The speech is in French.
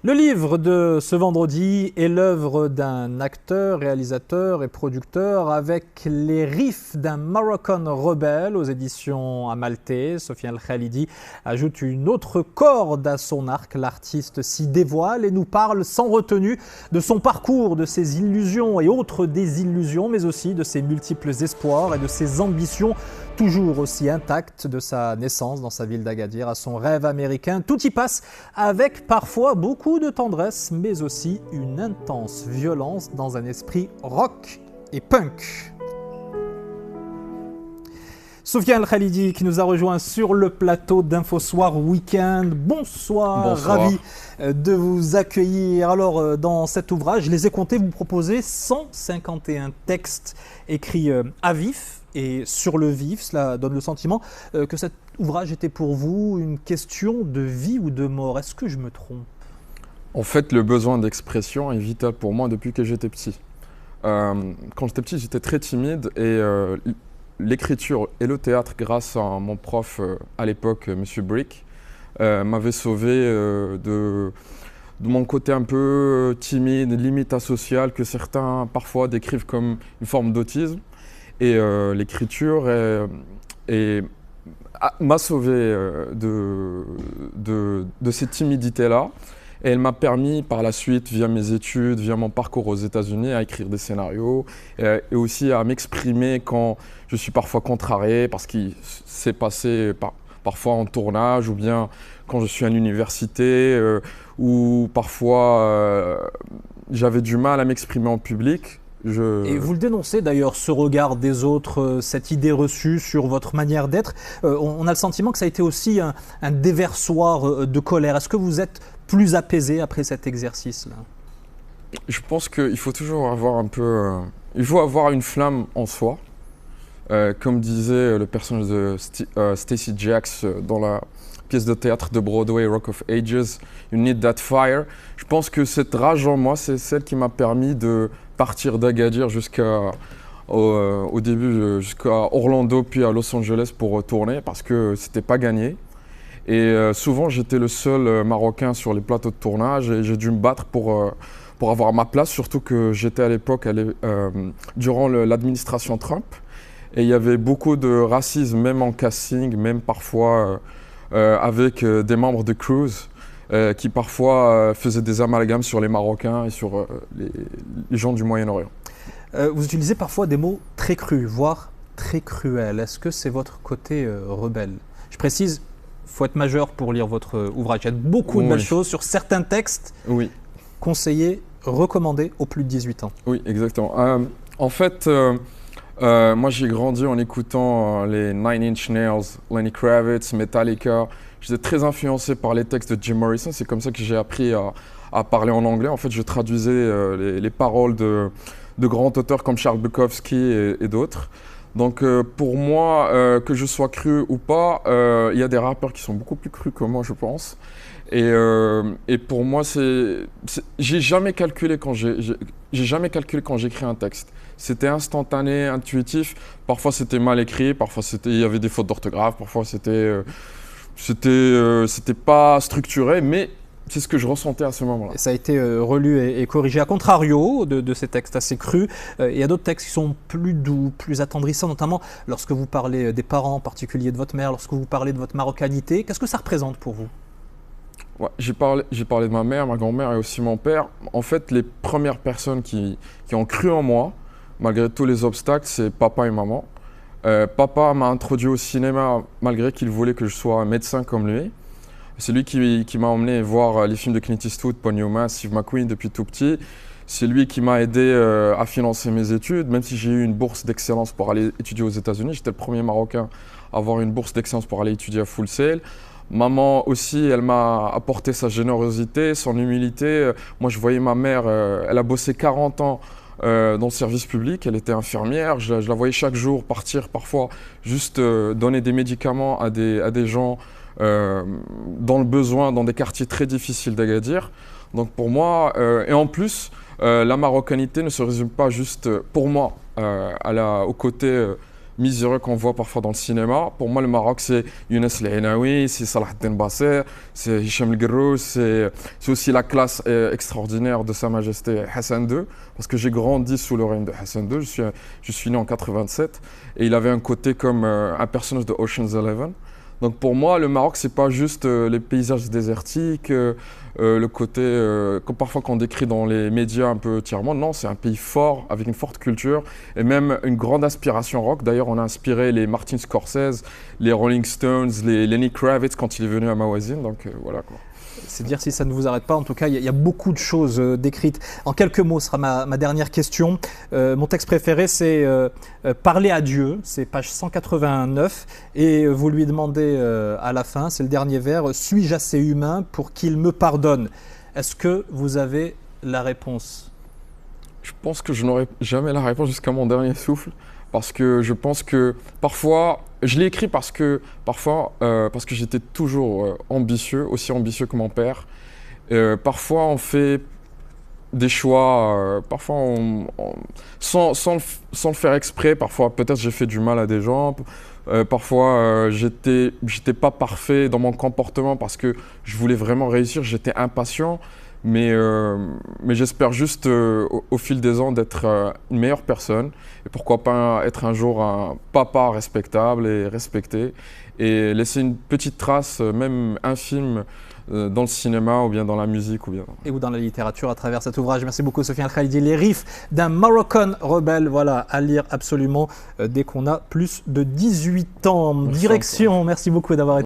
Le livre de ce vendredi est l'œuvre d'un acteur, réalisateur et producteur avec les riffs d'un Moroccan rebelle aux éditions Amalté. Sofiane El Khalidi ajoute une autre corde à son arc. L'artiste s'y dévoile et nous parle sans retenue de son parcours, de ses illusions et autres désillusions, mais aussi de ses multiples espoirs et de ses ambitions toujours aussi intactes, de sa naissance dans sa ville d'Agadir à son rêve américain. Tout y passe avec parfois beaucoup de tendresse, mais aussi une intense violence dans un esprit rock et punk. Sofiane El Khalidi qui nous a rejoint sur le plateau d'Infosoir Week-end. Bonsoir, ravi de vous accueillir. Alors, dans cet ouvrage, je les ai comptés, vous proposez 151 textes écrits à vif et sur le vif. Cela donne le sentiment que cet ouvrage était pour vous une question de vie ou de mort. Est-ce que je me trompe ? En fait, le besoin d'expression est vital pour moi depuis que j'étais petit. Quand j'étais petit, j'étais très timide et l'écriture et le théâtre, grâce à mon prof à l'époque, Monsieur Brick, m'avait sauvé de mon côté un peu timide, limite asocial, que certains parfois décrivent comme une forme d'autisme. Et l'écriture m'a sauvé de cette timidité-là. Et elle m'a permis par la suite, via mes études, via mon parcours aux États-Unis, à écrire des scénarios et aussi à m'exprimer quand je suis parfois contrarié parce qu'il s'est passé parfois en tournage ou bien quand je suis à l'université ou parfois j'avais du mal à m'exprimer en public. Et vous le dénoncez d'ailleurs, ce regard des autres, cette idée reçue sur votre manière d'être. On a le sentiment que ça a été aussi un déversoir de colère. Est-ce que vous êtes plus apaisé après cet exercice-là ? Je pense qu'il faut toujours avoir il faut avoir une flamme en soi. Comme disait le personnage de Stacey Jacks dans la pièce de théâtre de Broadway, Rock of Ages, You Need That Fire. Je pense que cette rage en moi, c'est celle qui m'a permis de partir d'Agadir au début jusqu'à Orlando puis à Los Angeles pour tourner parce que c'était pas gagné. Et souvent j'étais le seul Marocain sur les plateaux de tournage et j'ai dû me battre pour avoir ma place, surtout que j'étais à l'époque durant l'administration Trump et il y avait beaucoup de racisme, même en casting, même parfois avec des membres de Cruz. Qui parfois faisaient des amalgames sur les Marocains et sur les gens du Moyen-Orient. Vous utilisez parfois des mots très crus, voire très cruels. Est-ce que c'est votre côté rebelle ? Je précise, il faut être majeur pour lire votre ouvrage. Il y a beaucoup de belles choses sur certains textes conseillés, recommandés aux plus de 18 ans. Oui, exactement. En fait, moi j'ai grandi en écoutant les Nine Inch Nails, Lenny Kravitz, Metallica. J'étais très influencé par les textes de Jim Morrison. C'est comme ça que j'ai appris à parler en anglais. En fait, je traduisais les paroles de grands auteurs comme Charles Bukowski et d'autres. Donc pour moi, que je sois cru ou pas, il y a des rappeurs qui sont beaucoup plus crus que moi, je pense. Et pour moi, j'ai jamais calculé quand j'écris un texte. C'était instantané, intuitif. Parfois, c'était mal écrit. Parfois, il y avait des fautes d'orthographe. Parfois, c'était pas structuré, mais c'est ce que je ressentais à ce moment-là. Et ça a été relu et corrigé. À contrario de ces textes assez crus, il y a d'autres textes qui sont plus doux, plus attendrissants, notamment lorsque vous parlez des parents, en particulier de votre mère, lorsque vous parlez de votre marocanité. Qu'est-ce que ça représente pour vous ? Ouais, j'ai parlé de ma mère, ma grand-mère et aussi mon père. En fait, les premières personnes qui ont cru en moi, malgré tous les obstacles, c'est papa et maman. Papa m'a introduit au cinéma malgré qu'il voulait que je sois un médecin comme lui. C'est lui qui m'a emmené voir les films de Clint Eastwood, Paul Newman, Steve McQueen depuis tout petit. C'est lui qui m'a aidé à financer mes études, même si j'ai eu une bourse d'excellence pour aller étudier aux États-Unis. J'étais le premier Marocain à avoir une bourse d'excellence pour aller étudier à Full Sail. Maman aussi, elle m'a apporté sa générosité, son humilité. Moi, je voyais ma mère, elle a bossé 40 ans dans le service public, elle était infirmière, je la voyais chaque jour partir parfois juste donner des médicaments à des gens dans le besoin, dans des quartiers très difficiles d'Agadir. Donc pour moi, et en plus, la marocanité ne se résume pas juste pour moi au côté miséreux qu'on voit parfois dans le cinéma. Pour moi, le Maroc, c'est Younes El-Ainaoui, c'est Salah Eddin Basser, c'est Hicham El Guerrouj, c'est aussi la classe extraordinaire de Sa Majesté Hassan II, parce que j'ai grandi sous le règne de Hassan II. Je suis né en 87 et il avait un côté comme un personnage de Ocean's Eleven. Donc pour moi, le Maroc, c'est pas juste les paysages désertiques, le côté, comme parfois qu'on décrit dans les médias un peu tiers-monde. Non, c'est un pays fort, avec une forte culture et même une grande inspiration rock. D'ailleurs, on a inspiré les Martin Scorsese, les Rolling Stones, les Lenny Kravitz quand il est venu à Mawazine. Donc voilà quoi. C'est dire si ça ne vous arrête pas. En tout cas, il y a beaucoup de choses décrites. En quelques mots, ce sera ma dernière question. Mon texte préféré, c'est Parler à Dieu. C'est page 189. Et vous lui demandez à la fin, c'est le dernier vers, suis-je assez humain pour qu'il me pardonne? Est-ce que vous avez la réponse? Je pense que je n'aurai jamais la réponse jusqu'à mon dernier souffle. Parce que je pense que parfois, je l'ai écrit parce que j'étais toujours ambitieux, aussi ambitieux que mon père. Parfois, on fait des choix, parfois sans le faire exprès. Parfois, peut-être j'ai fait du mal à des gens. Parfois, j'étais pas parfait dans mon comportement parce que je voulais vraiment réussir. J'étais impatient. Mais j'espère juste au fil des ans d'être une meilleure personne et pourquoi pas être un jour un papa respectable et respecté et laisser une petite trace, même infime, dans le cinéma ou bien dans la musique ou dans la littérature à travers cet ouvrage. Merci beaucoup Sofiane El Khalidi. Les riffs d'un Moroccan rebelle, voilà, à lire absolument dès qu'on a plus de 18 ans. Direction, merci beaucoup d'avoir été